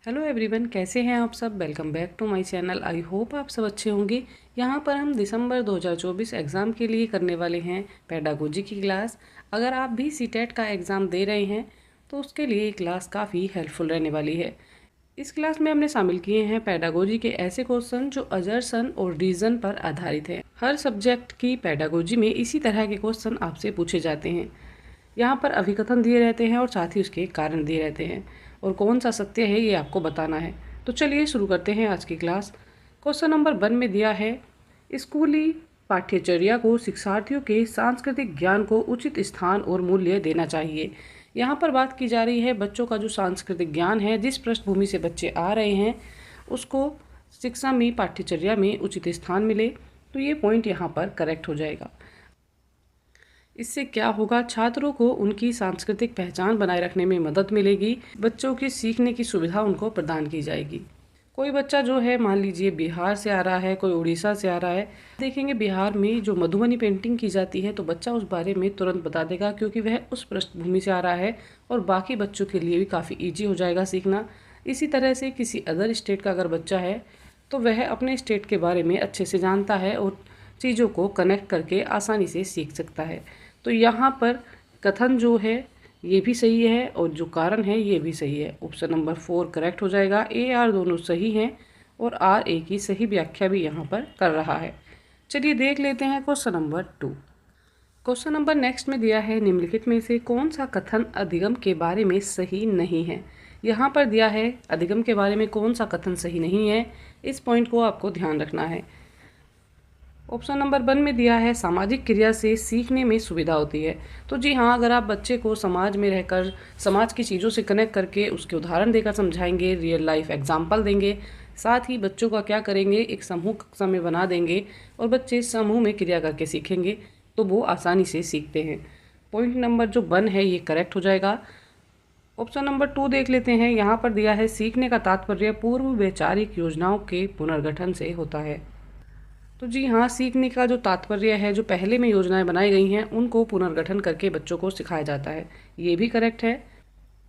Hello everyone, कैसे हैं आप सब। Welcome back to my channel. I hope आप सब अच्छे होंगे। यहाँ पर हम दिसंबर 2024 एग्ज़ाम के लिए करने वाले हैं पेडागोजी की क्लास। अगर आप भी सीटेट का एग्ज़ाम दे रहे हैं तो उसके लिए ये क्लास काफ़ी हेल्पफुल रहने वाली है। इस क्लास में हमने शामिल किए हैं पेडागोजी के ऐसे क्वेश्चन जो अजरसन और रीज़न पर आधारित हैं। हर सब्जेक्ट की पेडागोजी में इसी तरह के क्वेश्चन आपसे पूछे जाते हैं। यहाँ पर अभिकथन दिए रहते हैं और साथ ही उसके कारण दिए रहते हैं और कौन सा सत्य है ये आपको बताना है। तो चलिए शुरू करते हैं आज की क्लास। क्वेश्चन नंबर 1 में दिया है, स्कूली पाठ्यचर्या को शिक्षार्थियों के सांस्कृतिक ज्ञान को उचित स्थान और मूल्य देना चाहिए। यहाँ पर बात की जा रही है बच्चों का जो सांस्कृतिक ज्ञान है, जिस पृष्ठभूमि से बच्चे आ रहे हैं उसको शिक्षा में पाठ्यचर्या में उचित स्थान मिले। तो ये पॉइंट यहाँ पर करेक्ट हो जाएगा। इससे क्या होगा, छात्रों को उनकी सांस्कृतिक पहचान बनाए रखने में मदद मिलेगी। बच्चों की सीखने की सुविधा उनको प्रदान की जाएगी। कोई बच्चा जो है, मान लीजिए बिहार से आ रहा है, कोई उड़ीसा से आ रहा है, देखेंगे बिहार में जो मधुबनी पेंटिंग की जाती है तो बच्चा उस बारे में तुरंत बता देगा क्योंकि वह उस पृष्ठभूमि से आ रहा है और बाकी बच्चों के लिए भी काफ़ी ईजी हो जाएगा सीखना। इसी तरह से किसी अदर स्टेट का अगर बच्चा है तो वह अपने स्टेट के बारे में अच्छे से जानता है और चीज़ों को कनेक्ट करके आसानी से सीख सकता है। तो यहाँ पर कथन जो है ये भी सही है और जो कारण है ये भी सही है। ऑप्शन नंबर 4 करेक्ट हो जाएगा। ए आर दोनों सही हैं और आर ए की सही व्याख्या भी यहाँ पर कर रहा है। चलिए देख लेते हैं question number 2। Question number next में दिया है, निम्नलिखित में से कौन सा कथन अधिगम के बारे में सही नहीं है। यहाँ पर दिया है अधिगम के बारे में कौन सा कथन सही नहीं है। इस पॉइंट को आपको ध्यान रखना है। ऑप्शन नंबर 1 में दिया है, सामाजिक क्रिया से सीखने में सुविधा होती है। तो जी हाँ, अगर आप बच्चे को समाज में रहकर समाज की चीज़ों से कनेक्ट करके उसके उदाहरण देकर समझाएंगे, रियल लाइफ एग्जाम्पल देंगे, साथ ही बच्चों का क्या करेंगे, एक समूह कक्षा में बना देंगे और बच्चे समूह में क्रिया करके सीखेंगे तो वो आसानी से सीखते हैं। पॉइंट नंबर जो 1 है ये करेक्ट हो जाएगा। ऑप्शन नंबर 2 देख लेते हैं। यहाँ पर दिया है, सीखने का तात्पर्य पूर्व वैचारिक योजनाओं के पुनर्गठन से होता है। तो जी हाँ, सीखने का जो तात्पर्य है, जो पहले में योजनाएं बनाई गई हैं उनको पुनर्गठन करके बच्चों को सिखाया जाता है। ये भी करेक्ट है।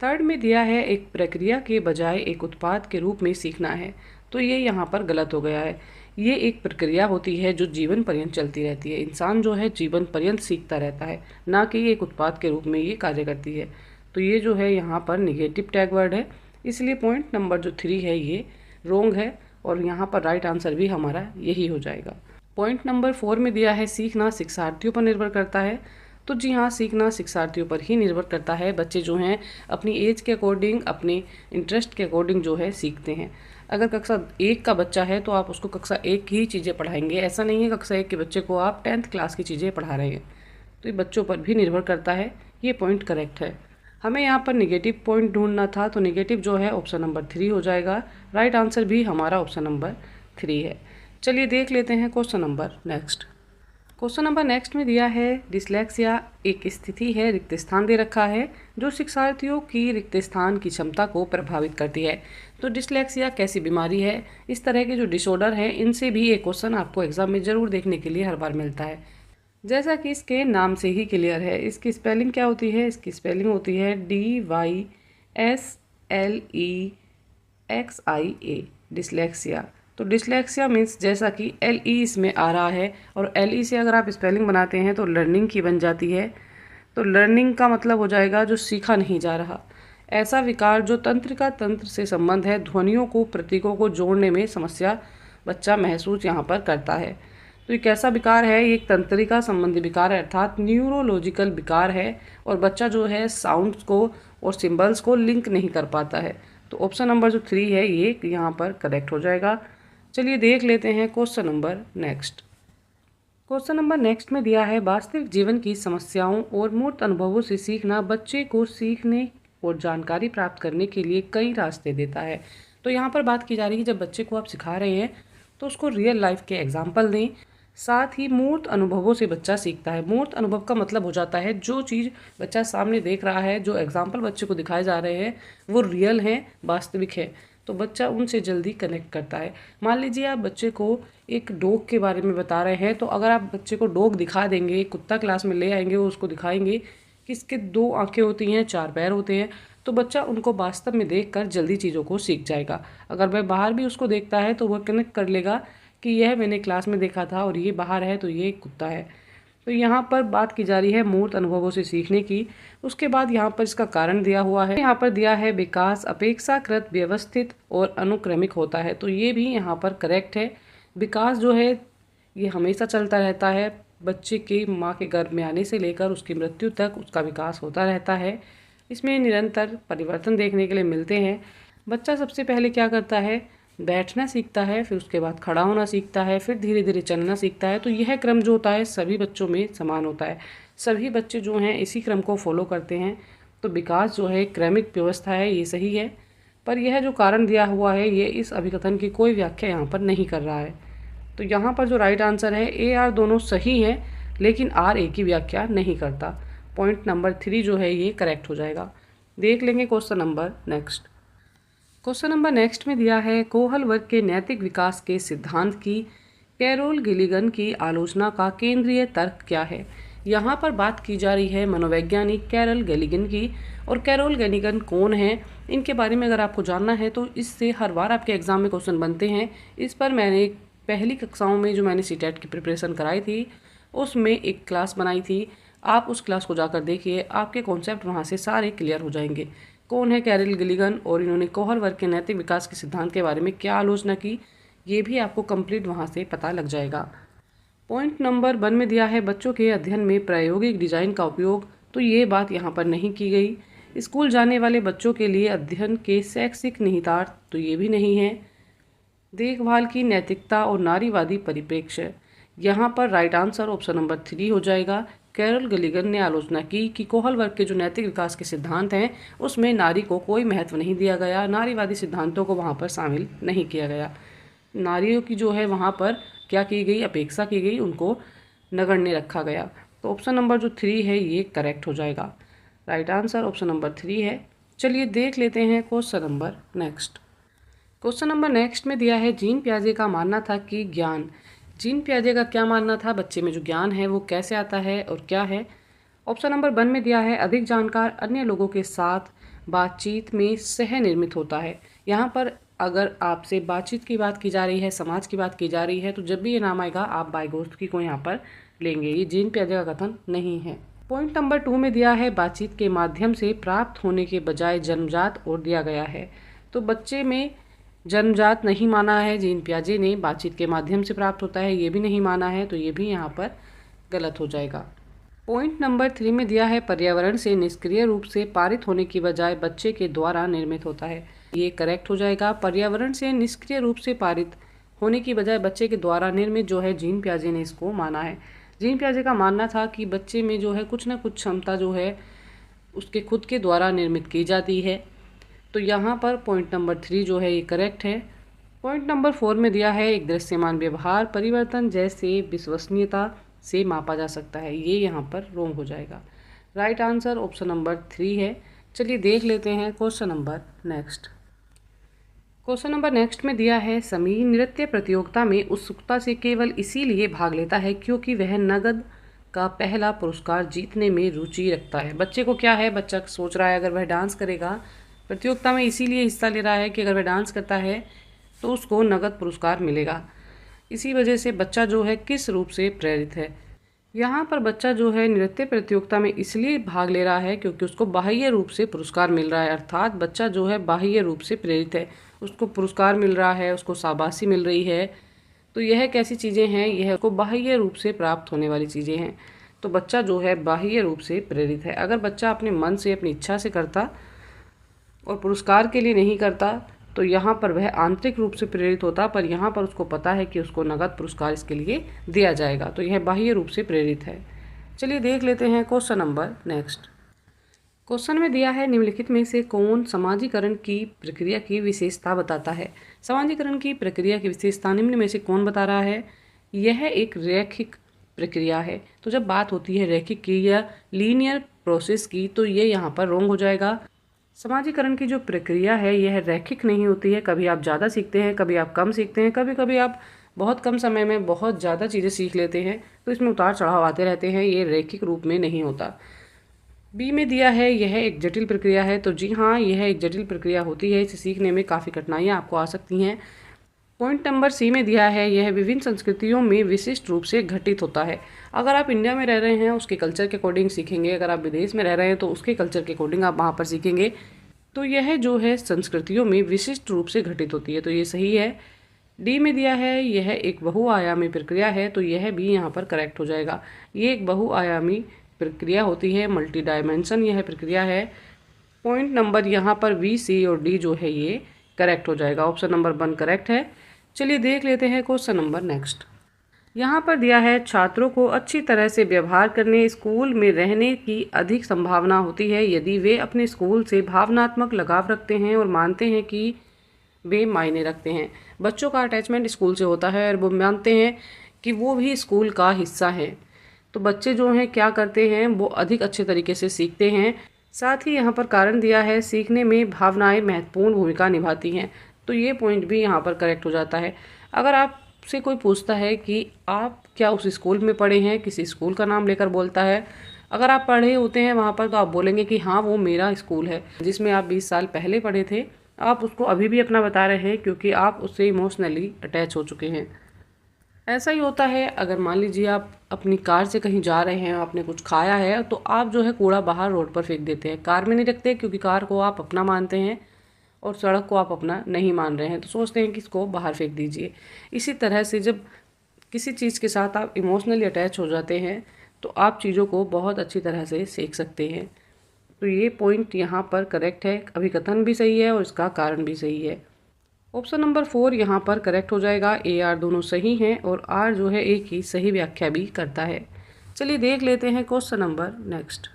थर्ड में दिया है, एक प्रक्रिया के बजाय एक उत्पाद के रूप में सीखना है। तो ये यहाँ पर गलत हो गया है। ये एक प्रक्रिया होती है जो जीवन पर्यंत चलती रहती है। इंसान जो है जीवन पर्यंत सीखता रहता है, ना कि एक उत्पाद के रूप में ये कार्य करती है। तो ये जो है यहाँ पर निगेटिव टैग वर्ड है, इसलिए पॉइंट नंबर जो 3 है ये रोंग है और यहाँ पर राइट आंसर भी हमारा यही हो जाएगा। पॉइंट नंबर 4 में दिया है, सीखना शिक्षार्थियों पर निर्भर करता है। तो जी हाँ, सीखना शिक्षार्थियों पर ही निर्भर करता है। बच्चे जो हैं अपनी एज के अकॉर्डिंग, अपने इंटरेस्ट के अकॉर्डिंग जो है सीखते हैं। अगर कक्षा 1 का बच्चा है तो आप उसको कक्षा 1 की ही चीज़ें पढ़ाएंगे। ऐसा नहीं है कक्षा 1 के बच्चे को आप 10th क्लास की चीज़ें पढ़ा रहे हैं। तो ये बच्चों पर भी निर्भर करता है। ये पॉइंट करेक्ट है। हमें यहाँ पर निगेटिव पॉइंट ढूंढना था, तो निगेटिव जो है ऑप्शन नंबर 3 हो जाएगा। राइट आंसर भी हमारा ऑप्शन नंबर 3 है। चलिए देख लेते हैं question number next. Question number next में दिया है, डिस्लेक्सिया एक स्थिति है, रिक्त स्थान दे रखा है, जो शिक्षार्थियों की रिक्त स्थान की क्षमता को प्रभावित करती है। तो डिस्लेक्सिया कैसी बीमारी है, इस तरह के जो डिसऑर्डर हैं इनसे भी एक क्वेश्चन आपको एग्जाम में ज़रूर देखने के लिए हर बार मिलता है। जैसा कि इसके नाम से ही क्लियर है, इसकी स्पेलिंग क्या होती है, इसकी स्पेलिंग होती है DYSLEXIA, डिस्लेक्सिया। तो डिस्लेक्सिया मीन्स जैसा कि LE इसमें आ रहा है और LE से अगर आप स्पेलिंग बनाते हैं तो लर्निंग की बन जाती है। तो लर्निंग का मतलब हो जाएगा जो सीखा नहीं जा रहा। ऐसा विकार जो तंत्रिका तंत्र से संबंध है, ध्वनियों को प्रतीकों को जोड़ने में समस्या बच्चा महसूस यहाँ पर करता है। तो ये कैसा विकार है, ये एक तंत्रिका संबंधी विकार है, अर्थात न्यूरोलॉजिकल विकार है और बच्चा जो है साउंड्स को और सिंबल्स को लिंक नहीं कर पाता है। तो ऑप्शन नंबर जो 3 है ये यहाँ पर करेक्ट हो जाएगा। चलिए देख लेते हैं question number next. Question number next में दिया है, वास्तविक जीवन की समस्याओं और मूर्त अनुभवों से सीखना बच्चे को सीखने और जानकारी प्राप्त करने के लिए कई रास्ते देता है। तो यहाँ पर बात की जा रही है, जब बच्चे को आप सिखा रहे हैं तो उसको रियल लाइफ के एग्जाम्पल दें। साथ ही मूर्त अनुभवों से बच्चा सीखता है। मूर्त अनुभव का मतलब हो जाता है जो चीज़ बच्चा सामने देख रहा है, जो एग्जाम्पल बच्चे को दिखाए जा रहे हैं वो रियल हैं, वास्तविक है, तो बच्चा उनसे जल्दी कनेक्ट करता है। मान लीजिए आप बच्चे को एक डॉग के बारे में बता रहे हैं, तो अगर आप बच्चे को डॉग दिखा देंगे, कुत्ता क्लास में ले आएंगे, वो उसको दिखाएंगे किसके 2 आंखें होती हैं, 4 पैर होते हैं, तो बच्चा उनको वास्तव में देखकर जल्दी चीज़ों को सीख जाएगा। अगर वह बाहर भी उसको देखता है तो वह कनेक्ट कर लेगा कि यह मैंने क्लास में देखा था और ये बाहर है तो ये एक कुत्ता है। तो यहाँ पर बात की जा रही है मूर्त अनुभवों से सीखने की। उसके बाद यहाँ पर इसका कारण दिया हुआ है, यहाँ पर दिया है विकास अपेक्षाकृत व्यवस्थित और अनुक्रमिक होता है, तो ये भी यहाँ पर करेक्ट है। विकास जो है ये हमेशा चलता रहता है, बच्चे के माँ के गर्भ में आने से लेकर उसकी मृत्यु तक उसका विकास होता रहता है। इसमें निरंतर परिवर्तन देखने के लिए मिलते हैं। बच्चा सबसे पहले क्या करता है, बैठना सीखता है, फिर उसके बाद खड़ा होना सीखता है, फिर धीरे धीरे चलना सीखता है। तो यह क्रम जो होता है सभी बच्चों में समान होता है, सभी बच्चे जो हैं इसी क्रम को फॉलो करते हैं। तो विकास जो है क्रमिक व्यवस्था है, ये सही है। पर यह जो कारण दिया हुआ है ये इस अभिकथन की कोई व्याख्या यहाँ पर नहीं कर रहा है। तो यहाँ पर जो राइट आंसर है ए आर दोनों सही है, लेकिन आर ए की व्याख्या नहीं करता। पॉइंट नंबर 3 जो है ये करेक्ट हो जाएगा। देख लेंगे question number next. Question number next में दिया है कोहल वर्ग के नैतिक विकास के सिद्धांत की कैरोल गिलिगन की आलोचना का केंद्रीय तर्क क्या है। यहाँ पर बात की जा रही है मनोवैज्ञानिक कैरोल गिलिगन की। और कैरोल गिलिगन कौन है, इनके बारे में अगर आपको जानना है तो इससे हर बार आपके एग्जाम में क्वेश्चन बनते हैं। इस पर मैंने पहली कक्षाओं में जो मैंने सीटेट की प्रिपरेशन कराई थी उसमें एक क्लास बनाई थी, आप उस क्लास को जाकर देखिए, आपके कॉन्सेप्ट वहाँ से सारे क्लियर हो जाएंगे। कौन है कैरोल गिलिगन और इन्होंने कोहल वर्ग के नैतिक विकास के सिद्धांत के बारे में क्या आलोचना की, ये भी आपको कंप्लीट वहाँ से पता लग जाएगा। पॉइंट नंबर 1 में दिया है बच्चों के अध्ययन में प्रायोगिक डिजाइन का उपयोग, तो ये बात यहाँ पर नहीं की गई। स्कूल जाने वाले बच्चों के लिए अध्ययन के शैक्षिक निहितार्थ, तो ये भी नहीं है। देखभाल की नैतिकता और नारीवादी परिप्रेक्ष्य, यहाँ पर राइट आंसर ऑप्शन नंबर 3 हो जाएगा। कैरोल गिलिगन ने आलोचना की कि कोहल वर्ग के जो नैतिक विकास के सिद्धांत हैं उसमें नारी को कोई महत्व नहीं दिया गया, नारीवादी सिद्धांतों को वहाँ पर शामिल नहीं किया गया। नारियों की जो है वहाँ पर क्या की गई, अपेक्षा की गई, उनको नगण्य रखा गया। तो ऑप्शन नंबर जो 3 है ये करेक्ट हो जाएगा। राइट आंसर ऑप्शन नंबर 3 है। चलिए देख लेते हैं question number next. Question number next में दिया है जीन पियाजे का मानना था कि ज्ञान, जीन पियाजे का क्या मानना था, बच्चे में जो ज्ञान है वो कैसे आता है और क्या है। ऑप्शन नंबर 1 में दिया है अधिक जानकार अन्य लोगों के साथ बातचीत में सह निर्मित होता है। यहाँ पर अगर आपसे बातचीत की बात की जा रही है, समाज की बात की जा रही है, तो जब भी ये नाम आएगा आप बाइगोत्स्की को यहाँ पर लेंगे, ये जीन पियाजे का कथन नहीं है। पॉइंट नंबर 2 में दिया है बातचीत के माध्यम से प्राप्त होने के बजाय जन्मजात और दिया गया है। तो बच्चे में जन्मजात नहीं माना है जीन पियाजे ने, बातचीत के माध्यम से प्राप्त होता है ये भी नहीं माना है, तो ये भी यहाँ पर गलत हो जाएगा। पॉइंट नंबर 3 में दिया है पर्यावरण से निष्क्रिय रूप से पारित होने की बजाय बच्चे के द्वारा निर्मित होता है, ये करेक्ट हो जाएगा। पर्यावरण से निष्क्रिय रूप से पारित होने की बजाय बच्चे के द्वारा निर्मित जो है जीन पियाजे ने इसको माना है। जीन पियाजे का मानना था कि बच्चे में जो है कुछ ना कुछ क्षमता जो है उसके खुद के द्वारा निर्मित की जाती है, तो यहाँ पर पॉइंट नंबर 3 जो है ये करेक्ट है। पॉइंट नंबर 4 में दिया है एक दृश्यमान व्यवहार परिवर्तन जैसे विश्वसनीयता से मापा जा सकता है, ये यहाँ पर रॉन्ग हो जाएगा। राइट आंसर ऑप्शन नंबर 3 है। चलिए देख लेते हैं question number next. Question number next में दिया है समीर नृत्य प्रतियोगिता में उत्सुकता से केवल इसीलिए भाग लेता है क्योंकि वह नगद का पहला पुरस्कार जीतने में रुचि रखता है। बच्चे को क्या है, बच्चा सोच रहा है अगर वह डांस करेगा प्रतियोगिता में इसीलिए हिस्सा ले रहा है कि अगर वह डांस करता है तो उसको नगद पुरस्कार मिलेगा। इसी वजह से बच्चा जो है किस रूप से प्रेरित है, यहाँ पर बच्चा जो है नृत्य प्रतियोगिता में इसलिए भाग ले रहा है क्योंकि उसको बाह्य रूप से पुरस्कार मिल रहा है, अर्थात बच्चा जो है बाह्य रूप से प्रेरित है, उसको पुरस्कार मिल रहा है, उसको शाबाशी मिल रही है। तो यह कैसी चीज़ें हैं, यह उसको बाह्य रूप से प्राप्त होने वाली चीज़ें हैं। तो बच्चा जो है बाह्य रूप से प्रेरित है। अगर बच्चा अपने मन से अपनी इच्छा से करता और पुरस्कार के लिए नहीं करता तो यहाँ पर वह आंतरिक रूप से प्रेरित होता, पर यहाँ पर उसको पता है कि उसको नगद पुरस्कार इसके लिए दिया जाएगा, तो यह बाह्य रूप से प्रेरित है। चलिए देख लेते हैं क्वेश्चन नंबर नेक्स्ट। क्वेश्चन में दिया है निम्नलिखित में से कौन समाजीकरण की प्रक्रिया की विशेषता बताता है। समाजीकरण की प्रक्रिया की विशेषता निम्न में से कौन बता रहा है। यह एक रैखिक प्रक्रिया है। तो जब बात होती है रैखिक की या लीनियर प्रोसेस की तो ये यहाँ पर रॉन्ग हो जाएगा। समाजीकरण की जो प्रक्रिया है यह रैखिक नहीं होती है, कभी आप ज़्यादा सीखते हैं, कभी आप कम सीखते हैं, कभी कभी आप बहुत कम समय में बहुत ज़्यादा चीज़ें सीख लेते हैं, तो इसमें उतार चढ़ाव आते रहते हैं, ये रैखिक रूप में नहीं होता। बी में दिया है यह एक जटिल प्रक्रिया है, तो जी हाँ, यह एक जटिल प्रक्रिया होती है। इसे सीखने में काफ़ी कठिनाइयाँ आपको आ सकती हैं। पॉइंट नंबर सी में दिया है यह विभिन्न संस्कृतियों में विशिष्ट रूप से घटित होता है। अगर आप इंडिया में रह रहे हैं उसके कल्चर के अकॉर्डिंग सीखेंगे, अगर आप विदेश में रह रहे हैं तो उसके कल्चर के अकॉर्डिंग आप वहाँ पर सीखेंगे। तो यह जो है संस्कृतियों में विशिष्ट रूप से घटित होती है, तो ये सही है। डी में दिया है यह एक बहुआयामी प्रक्रिया है, तो यह भी यहाँ पर करेक्ट हो जाएगा। ये एक बहुआयामी प्रक्रिया होती है, मल्टी डायमेंशन यह प्रक्रिया है। पॉइंट नंबर यहाँ पर बी, सी और डी जो है ये करेक्ट हो जाएगा। ऑप्शन नंबर 1 करेक्ट है। चलिए देख लेते हैं क्वेश्चन नंबर नेक्स्ट। यहाँ पर दिया है छात्रों को अच्छी तरह से व्यवहार करने, स्कूल में रहने की अधिक संभावना होती है यदि वे अपने स्कूल से भावनात्मक लगाव रखते हैं और मानते हैं कि वे मायने रखते हैं। बच्चों का अटैचमेंट स्कूल से होता है और वो मानते हैं कि वो भी स्कूल का हिस्सा है। तो बच्चे जो हैं क्या करते हैं, वो अधिक अच्छे तरीके से सीखते हैं। साथ ही यहाँ पर कारण दिया है सीखने में भावनाएं महत्वपूर्ण भूमिका निभाती हैं, तो ये पॉइंट भी यहाँ पर करेक्ट हो जाता है। अगर आपसे कोई पूछता है कि आप क्या उस स्कूल में पढ़े हैं, किसी स्कूल का नाम लेकर बोलता है, अगर आप पढ़े होते हैं वहाँ पर तो आप बोलेंगे कि हाँ वो मेरा स्कूल है जिसमें आप 20 साल पहले पढ़े थे। आप उसको अभी भी अपना बता रहे हैं क्योंकि आप उससे इमोशनली अटैच हो चुके हैं। ऐसा ही होता है, अगर मान लीजिए आप अपनी कार से कहीं जा रहे हैं, आपने कुछ खाया है तो आप जो है कूड़ा बाहर रोड पर फेंक देते हैं, कार में नहीं रखते क्योंकि कार को आप अपना मानते हैं और सड़क को आप अपना नहीं मान रहे हैं, तो सोचते हैं कि इसको बाहर फेंक दीजिए। इसी तरह से जब किसी चीज़ के साथ आप इमोशनली अटैच हो जाते हैं तो आप चीज़ों को बहुत अच्छी तरह से सीख सकते हैं। तो ये पॉइंट यहाँ पर करेक्ट है, अभिकथन भी सही है और इसका कारण भी सही है। ऑप्शन नंबर 4 यहाँ पर करेक्ट हो जाएगा। ए आर दोनों सही हैं और आर जो है एक ही सही व्याख्या भी करता है। चलिए देख लेते हैं क्वेश्चन नंबर नेक्स्ट।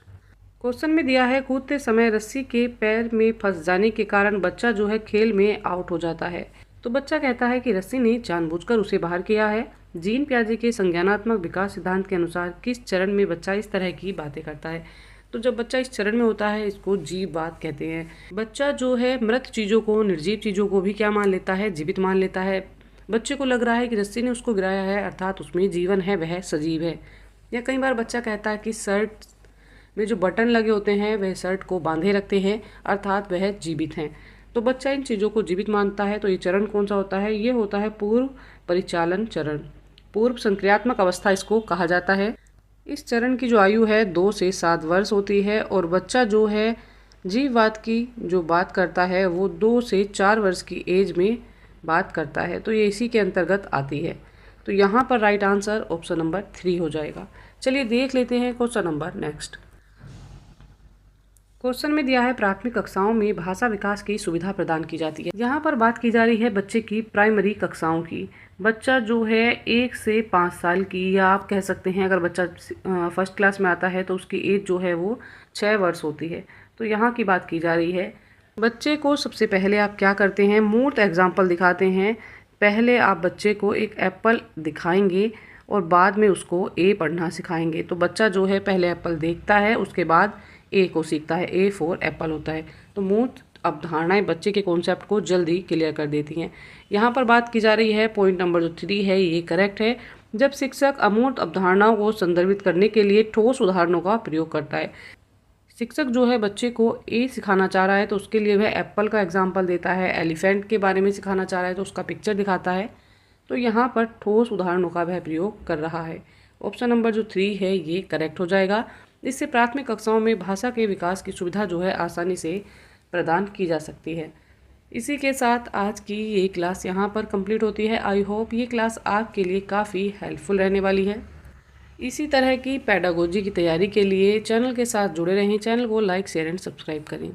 क्वेश्चन में दिया है कूदते समय रस्सी के पैर में फंस जाने के कारण बच्चा जो है खेल में आउट हो जाता है। तो बच्चा कहता है कि रस्सी ने जानबूझकर उसे बाहर किया है। जीन पियाजे के संज्ञानात्मक विकास सिद्धांत के अनुसार किस चरण में बच्चा इस तरह की बातें करता है। तो जब बच्चा इस चरण में होता है इसको जीव बात कहते हैं। बच्चा जो है मृत चीज़ों को, निर्जीव चीज़ों को भी क्या मान लेता है, जीवित मान लेता है। बच्चे को लग रहा है कि रस्सी ने उसको गिराया है अर्थात उसमें जीवन है, वह सजीव है। या कई बार बच्चा कहता है कि शर्ट में जो बटन लगे होते हैं वह शर्ट को बांधे रखते हैं अर्थात वह जीवित हैं। तो बच्चा इन चीज़ों को जीवित मानता है। तो ये चरण कौन सा होता है, ये होता है पूर्व परिचालन चरण, पूर्व संक्रियात्मक अवस्था इसको कहा जाता है। इस चरण की जो आयु है 2 से 7 वर्ष होती है और बच्चा जो है जीववाद की जो बात करता है वो 2 से 4 वर्ष की एज में बात करता है। तो ये इसी के अंतर्गत आती है। तो यहाँ पर राइट आंसर ऑप्शन नंबर 3 हो जाएगा। चलिए देख लेते हैं क्वेश्चन नंबर नेक्स्ट। क्वेश्चन में दिया है प्राथमिक कक्षाओं में भाषा विकास की सुविधा प्रदान की जाती है। यहाँ पर बात की जा रही है बच्चे की प्राइमरी कक्षाओं की। बच्चा जो है 1 से 5 साल की, या आप कह सकते हैं अगर बच्चा फर्स्ट क्लास में आता है तो उसकी एज जो है वो 6 वर्ष होती है। तो यहाँ की बात की जा रही है। बच्चे को सबसे पहले आप क्या करते हैं, मूर्त एग्जाम्पल दिखाते हैं। पहले आप बच्चे को एक एप्पल दिखाएंगे और बाद में उसको ए पढ़ना सिखाएंगे। तो बच्चा जो है पहले एप्पल देखता है, उसके बाद ए को सीखता है। ए फॉर एप्पल होता है। तो मूर्त अवधारणाएं बच्चे के कॉन्सेप्ट को जल्दी क्लियर कर देती हैं। यहाँ पर बात की जा रही है पॉइंट नंबर जो 3 है ये करेक्ट है। जब शिक्षक अमूर्त अवधारणाओं को संदर्भित करने के लिए ठोस उदाहरणों का प्रयोग करता है। शिक्षक जो है बच्चे को ए सिखाना चाह रहा है तो उसके लिए वह एप्पल का एग्जाम्पल देता है, एलिफेंट के बारे में सिखाना चाह रहा है तो उसका पिक्चर दिखाता है। तो यहाँ पर ठोस उदाहरणों का वह प्रयोग कर रहा है। ऑप्शन नंबर जो 3 है ये करेक्ट हो जाएगा। इससे प्राथमिक कक्षाओं में भाषा के विकास की सुविधा जो है आसानी से प्रदान की जा सकती है। इसी के साथ आज की ये क्लास यहाँ पर कंप्लीट होती है। आई होप ये क्लास आपके लिए काफ़ी हेल्पफुल रहने वाली है। इसी तरह की पेडागोजी की तैयारी के लिए चैनल के साथ जुड़े रहें। चैनल को लाइक, शेयर एंड सब्सक्राइब करें।